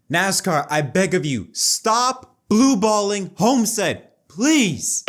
NASCAR, I beg of you, stop blue balling Homestead, please.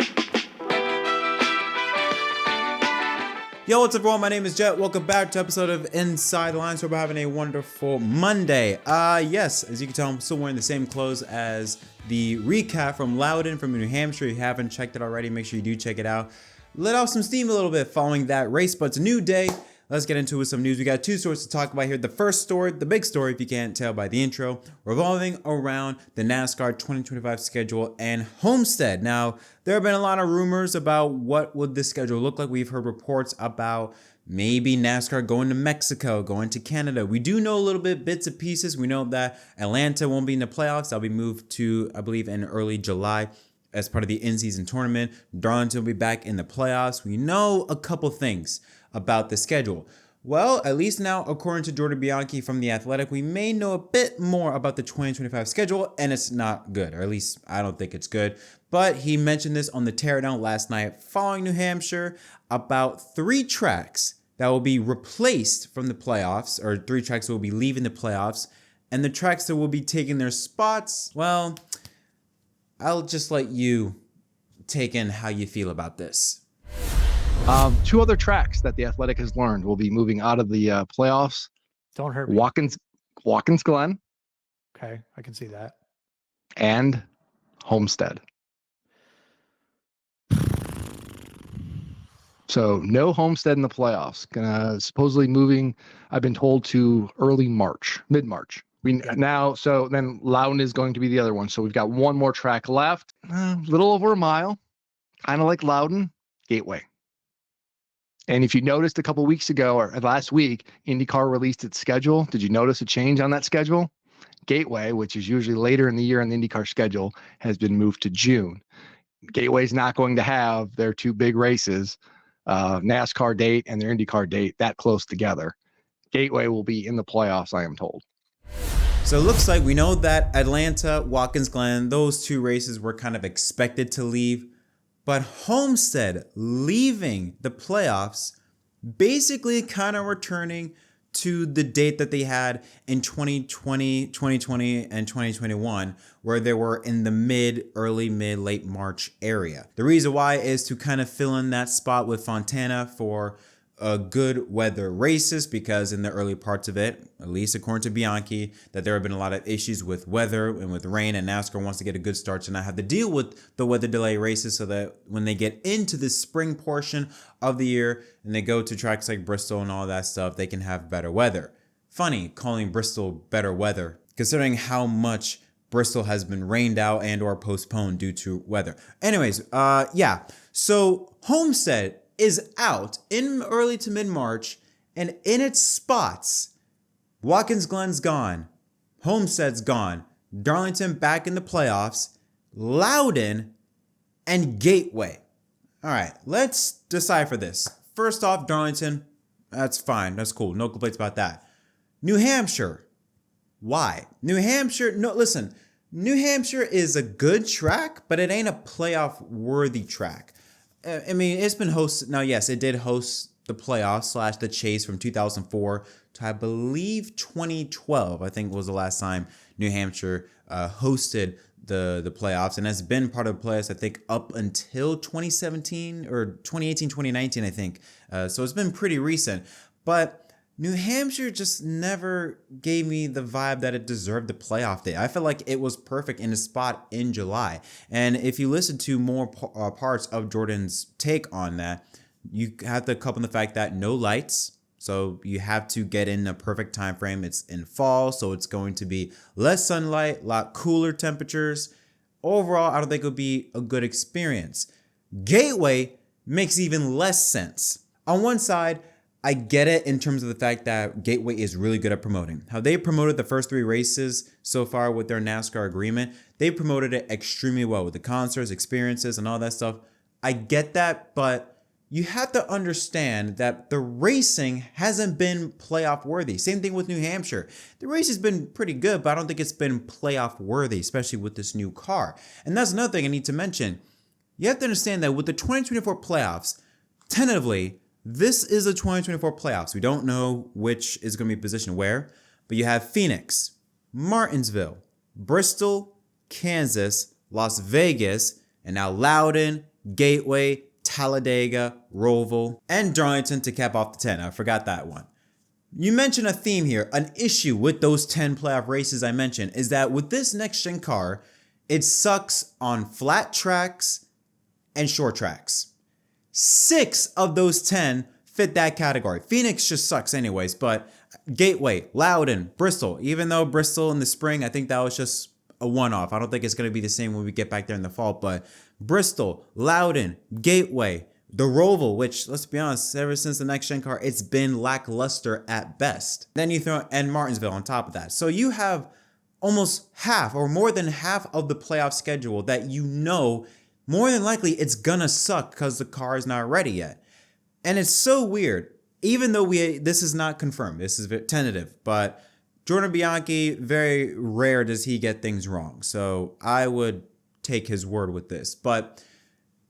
Yo, what's up everyone? My name is Jet. Welcome back to an episode of Inside the Lines. Hope we're having a wonderful Monday. Yes, as you can tell, I'm still wearing the same clothes as the recap from Loudon from New Hampshire. If you haven't checked it already, make sure you do check it out. Let off some steam a little bit following that race, but it's a new day. Let's get into it with some news. We got two stories to talk about here. The first story, the big story, if you can't tell by the intro, revolving around the NASCAR 2025 schedule and Homestead. Now, there have been a lot of rumors about what would this schedule look like. We've heard reports about maybe NASCAR going to Mexico, going to Canada. We do know a little bit, bits and pieces. We know that Atlanta won't be in the playoffs. That'll be moved to, I believe, in early July as part of the in-season tournament. Darlington will be back in the playoffs. We know a couple things about the schedule. Well, at least now, according to Jordan Bianchi from The Athletic, we may know a bit more about the 2025 schedule, and it's not good, or at least I don't think it's good. But he mentioned this on the Teardown last night following New Hampshire about 3 tracks that will be replaced from the playoffs, or 3 tracks that will be leaving the playoffs, and the tracks that will be taking their spots, well, I'll just let you take in how you feel about this. 2 other tracks that the Athletic has learned will be moving out of the playoffs. Don't hurt me. Watkins Glen. Okay, I can see that. And Homestead. So no Homestead in the playoffs. Gonna supposedly moving, I've been told, to early March, mid-March. So then Loudon is going to be the other one. So we've got one more track left, a little over a mile, kind of like Loudon, Gateway. And if you noticed a couple weeks ago or last week, IndyCar released its schedule. Did you notice a change on that schedule? Gateway, which is usually later in the year on the IndyCar schedule, has been moved to June. Gateway is not going to have their 2 big races, NASCAR date and their IndyCar date, that close together. Gateway will be in the playoffs, I am told. So it looks like we know that Atlanta, Watkins Glen, those 2 races were kind of expected to leave. But Homestead leaving the playoffs, basically kind of returning to the date that they had in 2020, and 2021, where they were in the early mid, late March area. The reason why is to kind of fill in that spot with Fontana for good weather races, because in the early parts of it, at least according to Bianchi, that there have been a lot of issues with weather and with rain, and NASCAR wants to get a good start to not have to deal with the weather delay races, so that when they get into the spring portion of the year and they go to tracks like Bristol and all that stuff, they can have better weather. Funny calling Bristol better weather, considering how much Bristol has been rained out and or postponed due to weather. Anyways, yeah, so Homestead is out in early to mid-March, and in its spots, Watkins Glen's gone, Homestead's gone, Darlington back in the playoffs, Loudon, and Gateway. All right, let's decipher this. First off, Darlington, that's fine, that's cool, no complaints about that. New Hampshire, why? New Hampshire, no, listen, New Hampshire is a good track, but it ain't a playoff-worthy track. I mean, it's been hosted. Now, yes, it did host the playoffs / the chase from 2004 to, I believe, 2012, I think was the last time New Hampshire hosted the playoffs. And has been part of the playoffs, I think, up until 2017 or 2018, 2019, I think. So it's been pretty recent. But New Hampshire just never gave me the vibe that it deserved the playoff day. I felt like it was perfect in a spot in July. And if you listen to more parts of Jordan's take on that, you have to couple the fact that no lights. So you have to get in a perfect time frame. It's in fall, so it's going to be less sunlight, a lot cooler temperatures. Overall, I don't think it would be a good experience. Gateway makes even less sense. On one side, I get it in terms of the fact that Gateway is really good at promoting. How they promoted the first 3 races so far with their NASCAR agreement, they promoted it extremely well with the concerts, experiences, and all that stuff. I get that, but you have to understand that the racing hasn't been playoff worthy. Same thing with New Hampshire. The race has been pretty good, but I don't think it's been playoff worthy, especially with this new car. And that's another thing I need to mention. You have to understand that with the 2024 playoffs, tentatively, this is the 2024 playoffs. We don't know which is going to be positioned where, but you have Phoenix, Martinsville, Bristol, Kansas, Las Vegas, and now Loudon, Gateway, Talladega, Roval, and Darlington to cap off the 10. I forgot that one. You mentioned a theme here. An issue with those 10 playoff races I mentioned is that with this next-gen car, it sucks on flat tracks and short tracks. 6 of those 10 fit that category. Phoenix just sucks anyways, but Gateway, Loudon, Bristol, even though Bristol in the spring, I think that was just a one-off. I don't think it's going to be the same when we get back there in the fall, but Bristol, Loudon, Gateway, the Roval, which, let's be honest, ever since the next-gen car, it's been lackluster at best. Then you throw in Martinsville on top of that. So you have almost half or more than half of the playoff schedule that you know more than likely it's gonna suck because the car is not ready yet. And it's so weird, even though this is not confirmed, this is tentative, but Jordan Bianchi, very rare does he get things wrong. So I would take his word with this. But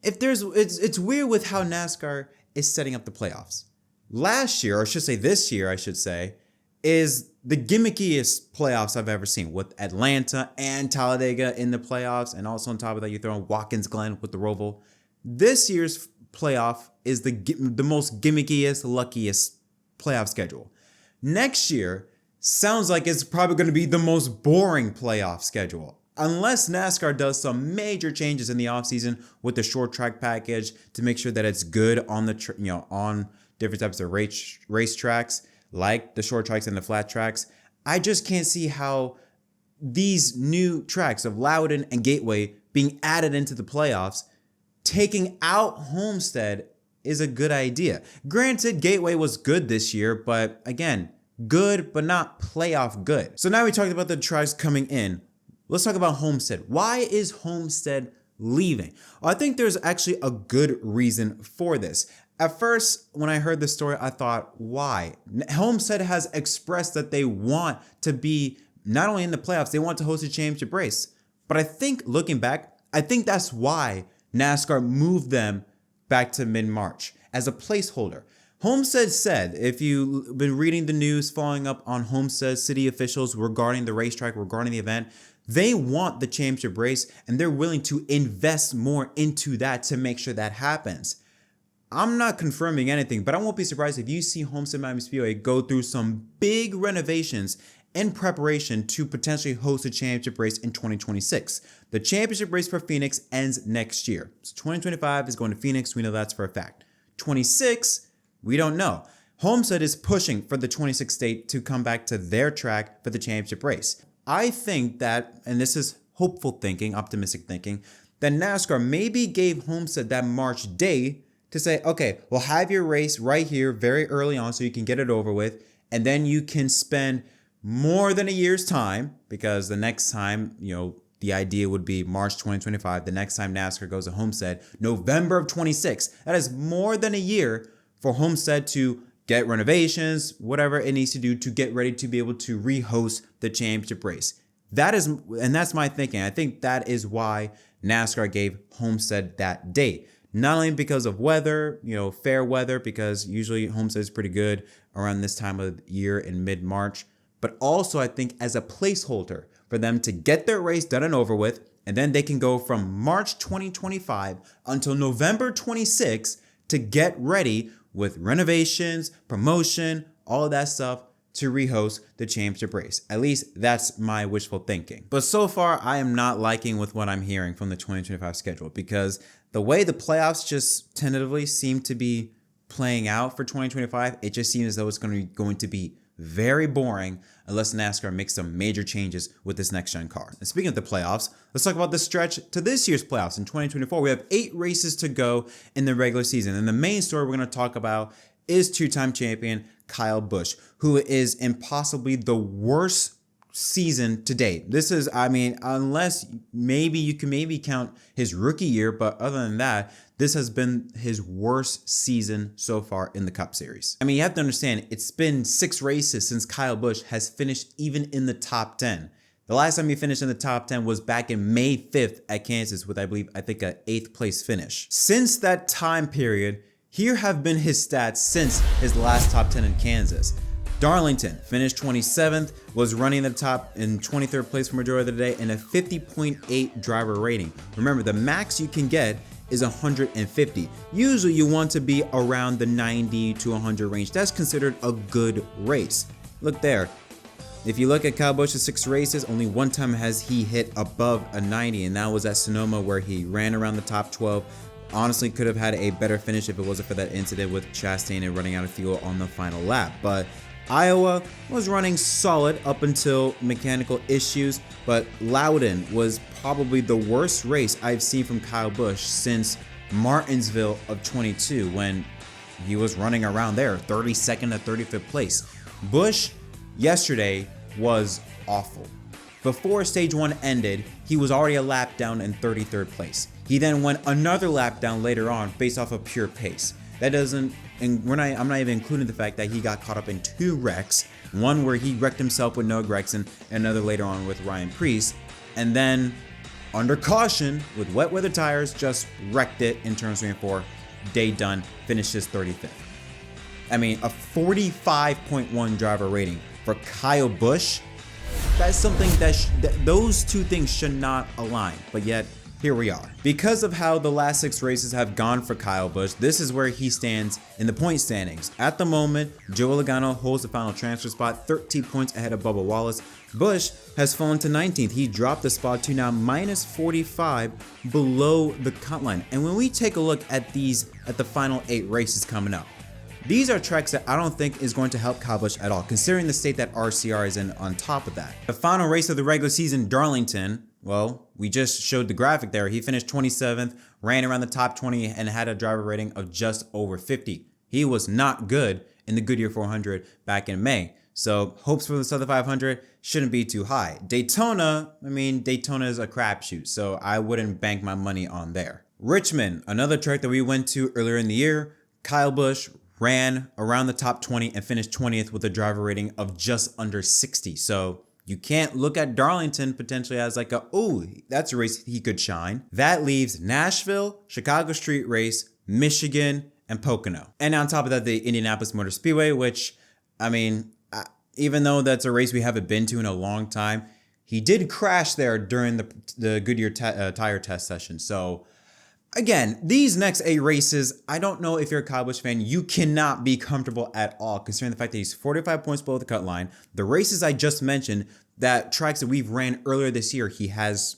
if it's weird with how NASCAR is setting up the playoffs. Last year, or I should say this year, I should say, is the gimmickiest playoffs I've ever seen, with Atlanta and Talladega in the playoffs, and also on top of that, you throw in Watkins Glen with the Roval. This year's playoff is the most gimmickiest, luckiest playoff schedule. Next year sounds like it's probably going to be the most boring playoff schedule, unless NASCAR does some major changes in the offseason with the short track package to make sure that it's good on the on different types of race tracks, like the short tracks and the flat tracks. I just can't see how these new tracks of Loudon and Gateway being added into the playoffs, taking out Homestead, is a good idea. Granted, Gateway was good this year, but again, good, but not playoff good. So now we talked about the tracks coming in. Let's talk about Homestead. Why is Homestead leaving? Well, I think there's actually a good reason for this. At first, when I heard the story, I thought, why? Homestead has expressed that they want to be not only in the playoffs, they want to host a championship race. But I think, looking back, I think that's why NASCAR moved them back to mid-March as a placeholder. Homestead said, if you've been reading the news, following up on Homestead city officials regarding the racetrack, regarding the event, they want the championship race and they're willing to invest more into that to make sure that happens. I'm not confirming anything, but I won't be surprised if you see Homestead-Miami Speedway go through some big renovations in preparation to potentially host a championship race in 2026. The championship race for Phoenix ends next year. So 2025 is going to Phoenix. We know that's for a fact. 26, we don't know. Homestead is pushing for the 26th state to come back to their track for the championship race. I think that, and this is hopeful thinking, optimistic thinking, that NASCAR maybe gave Homestead that March day to say, okay, we'll have your race right here very early on so you can get it over with, and then you can spend more than a year's time, because the next time, the idea would be March 2025, the next time NASCAR goes to Homestead, November of 26. That is more than a year for Homestead to get renovations, whatever it needs to do to get ready to be able to re-host the championship race. That's my thinking. I think that is why NASCAR gave Homestead that date. Not only because of weather, fair weather, because usually Homestead is pretty good around this time of year in mid-March, but also I think as a placeholder for them to get their race done and over with, and then they can go from March 2025 until November 26 to get ready with renovations, promotion, all of that stuff to rehost the championship race. At least that's my wishful thinking. But so far, I am not liking with what I'm hearing from the 2025 schedule, because the way the playoffs just tentatively seem to be playing out for 2025, it just seems as though it's going to be very boring unless NASCAR makes some major changes with this next-gen car. And speaking of the playoffs, let's talk about the stretch to this year's playoffs. In 2024, we have 8 races to go in the regular season. And the main story we're going to talk about is two-time champion Kyle Busch, who is in possibly the worst season to date. This is, unless you can count his rookie year, but other than that, this has been his worst season so far in the Cup Series. You have to understand, it's been 6 races since Kyle Busch has finished even in the top 10. The last time he finished in the top 10 was back in May 5th at Kansas with, I think an 8th place finish. Since that time period, here have been his stats since his last top 10 in Kansas. Darlington finished 27th, was running the top in 23rd place for majority of the day, and a 50.8 driver rating. Remember, the max you can get is 150. Usually you want to be around the 90 to 100 range. That's considered a good race. Look there. If you look at Kyle Busch's 6 races, only one time has he hit above a 90, and that was at Sonoma, where he ran around the top 12. Honestly, could have had a better finish if it wasn't for that incident with Chastain and running out of fuel on the final lap. But Iowa was running solid up until mechanical issues, but Loudon was probably the worst race I've seen from Kyle Busch since Martinsville of 22, when he was running around there, 32nd to 35th place. Busch yesterday was awful. Before stage 1 ended, he was already a lap down in 33rd place. He then went another lap down later on based off of pure pace. That doesn't, and I'm not even including the fact that he got caught up in 2 wrecks, one where he wrecked himself with Noah Gragson, and another later on with Ryan Preece, and then under caution with wet weather tires, just wrecked it in turns 3 and 4. Day done, finishes 35th. I mean, a 45.1 driver rating for Kyle Busch. That's something that those two things should not align, but yet here we are. Because of how the last 6 races have gone for Kyle Busch, this is where he stands in the point standings. At the moment, Joe Logano holds the final transfer spot, 13 points ahead of Bubba Wallace. Busch has fallen to 19th. He dropped the spot to now minus 45 below the cut line. And when we take a look at the final 8 races coming up, these are tracks that I don't think is going to help Kyle Busch at all, considering the state that RCR is in on top of that. The final race of the regular season, Darlington, well, we just showed the graphic there. He finished 27th, ran around the top 20, and had a driver rating of just over 50. He was not good in the Goodyear 400 back in May. So hopes for the Southern 500 shouldn't be too high. Daytona, Daytona is a crapshoot, so I wouldn't bank my money on there. Richmond, another track that we went to earlier in the year. Kyle Busch ran around the top 20 and finished 20th with a driver rating of just under 60. So you can't look at Darlington potentially as like that's a race he could shine. That leaves Nashville, Chicago Street Race, Michigan, and Pocono. And on top of that, the Indianapolis Motor Speedway, which, even though that's a race we haven't been to in a long time, he did crash there during the Goodyear tire test session. So again, these next 8 races, I don't know if you're a Kyle Busch fan, you cannot be comfortable at all, considering the fact that he's 45 points below the cut line. The races I just mentioned, that tracks that we've ran earlier this year, he has,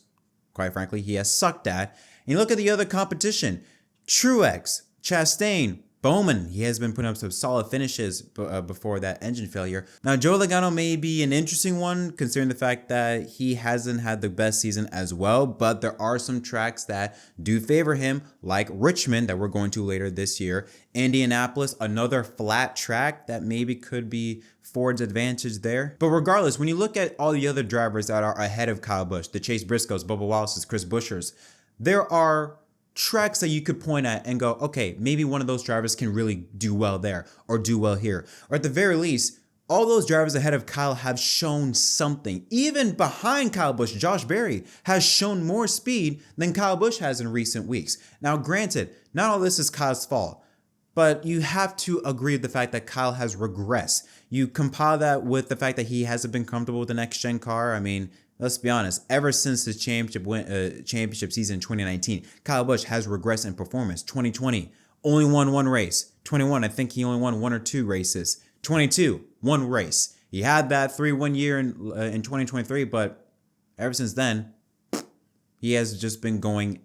quite frankly, he has sucked at. And you look at the other competition, Truex, Chastain, Bowman, he has been putting up some solid finishes before that engine failure. Now, Joe Logano may be an interesting one, considering the fact that he hasn't had the best season as well, but there are some tracks that do favor him, like Richmond, that we're going to later this year. Indianapolis, another flat track that maybe could be Ford's advantage there. But regardless, when you look at all the other drivers that are ahead of Kyle Busch, the Chase Briscoes, Bubba Wallace's, Chris Buschers, there are tracks that you could point at and go, okay, maybe one of those drivers can really do well there or do well here. Or at the very least, all those drivers ahead of Kyle have shown something. Even behind Kyle Busch, Josh Berry has shown more speed than Kyle Busch has in recent weeks. Now, granted, not all this is Kyle's fault, but you have to agree with the fact that Kyle has regressed. You compile that with the fact that he hasn't been comfortable with the next-gen car. Let's be honest, ever since his championship season in 2019, Kyle Busch has regressed in performance. 2020, only won 1 race. 21, I think he only won 1 or 2 races. 22, 1 race. He had that 3-1 year in 2023, but ever since then, he has just been going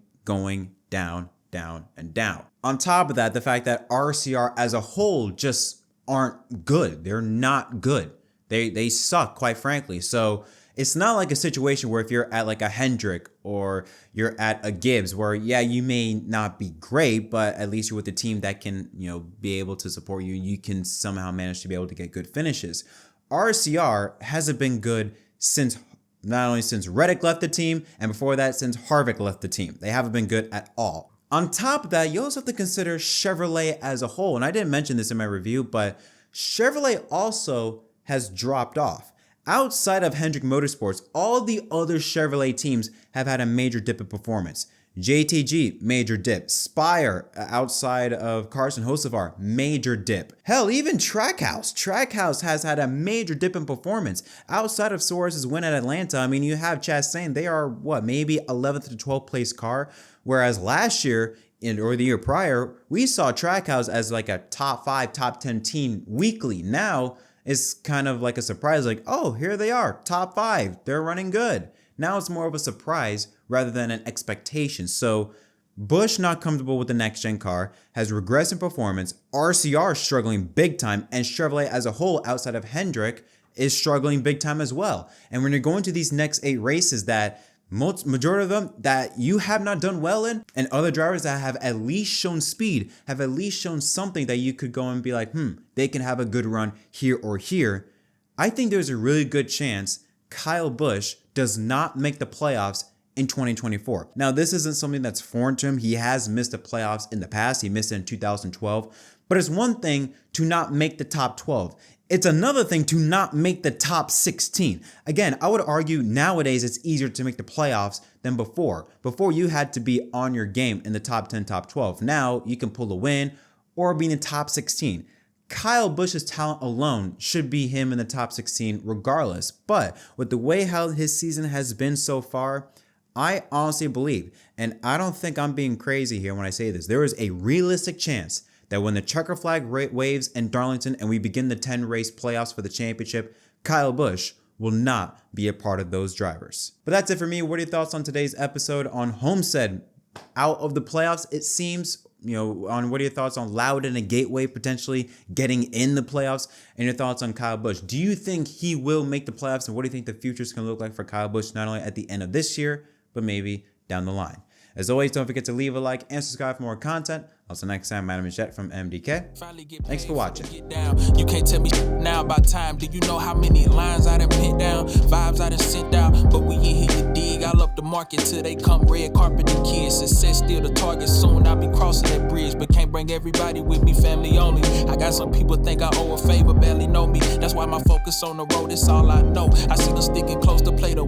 down, and down. On top of that, the fact that RCR as a whole just aren't good. They're not good. They suck, quite frankly. So it's not like a situation where if you're at like a Hendrick or you're at a Gibbs where, yeah, you may not be great, but at least you're with a team that can, be able to support you. You can somehow manage to be able to get good finishes. RCR hasn't been good not only since Reddick left the team, and before that, since Harvick left the team. They haven't been good at all. On top of that, you also have to consider Chevrolet as a whole. And I didn't mention this in my review, but Chevrolet also has dropped off. Outside of Hendrick Motorsports, all the other Chevrolet teams have had a major dip in performance. JTG, major dip. Spire, outside of Carson Hocevar, major dip. Hell, even Trackhouse. Trackhouse has had a major dip in performance. Outside of Soares' win at Atlanta, I mean, you have Chastain. They are, maybe 11th to 12th place car. Whereas last year, or the year prior, we saw Trackhouse as like a top 5, top 10 team weekly. Now, it's kind of like a surprise, like, oh, here they are, top 5. They're running good. Now it's more of a surprise rather than an expectation. So Busch not comfortable with the next gen car, has regressed in performance, RCR struggling big time, and Chevrolet as a whole outside of Hendrick is struggling big time as well. And when you're going to these next 8 races that majority of them that you have not done well in, and other drivers that have at least shown speed, have at least shown something that you could go and be like, they can have a good run here or here, I think there's a really good chance Kyle Busch does not make the playoffs in 2024. Now, this isn't something that's foreign to him. He has missed the playoffs in the past. He missed it in 2012. But it's one thing to not make the top 12. It's another thing to not make the top 16. Again, I would argue nowadays it's easier to make the playoffs than before. Before, you had to be on your game in the top 10, top 12. Now you can pull a win or be in the top 16. Kyle Busch's talent alone should be him in the top 16 regardless. But with the way how his season has been so far, I honestly believe, and I don't think I'm being crazy here when I say this, there is a realistic chance that when the checker flag waves in Darlington and we begin the 10 race playoffs for the championship, Kyle Busch will not be a part of those drivers. But that's it for me. What are your thoughts on today's episode on Homestead out of the playoffs? It seems, on what are your thoughts on Loudon and Gateway potentially getting in the playoffs, and your thoughts on Kyle Busch? Do you think he will make the playoffs, and what do you think the future is going to look like for Kyle Busch, not only at the end of this year, but maybe down the line? As always, don't forget to leave a like and subscribe for more content. Until next time, Madam Jet from MDK. Thanks for watching. You can't tell me now about time. Do you know how many lines I done put down? Vibes I done sent out. But we in here, you dig. I love the market till they come red carpet and kids. Success still the target. Soon I'll be crossing that bridge. But can't bring everybody with me, family only. I got some people think I owe a favor, barely know me. That's why my focus on the road, it's all I know. I see them sticking close to play the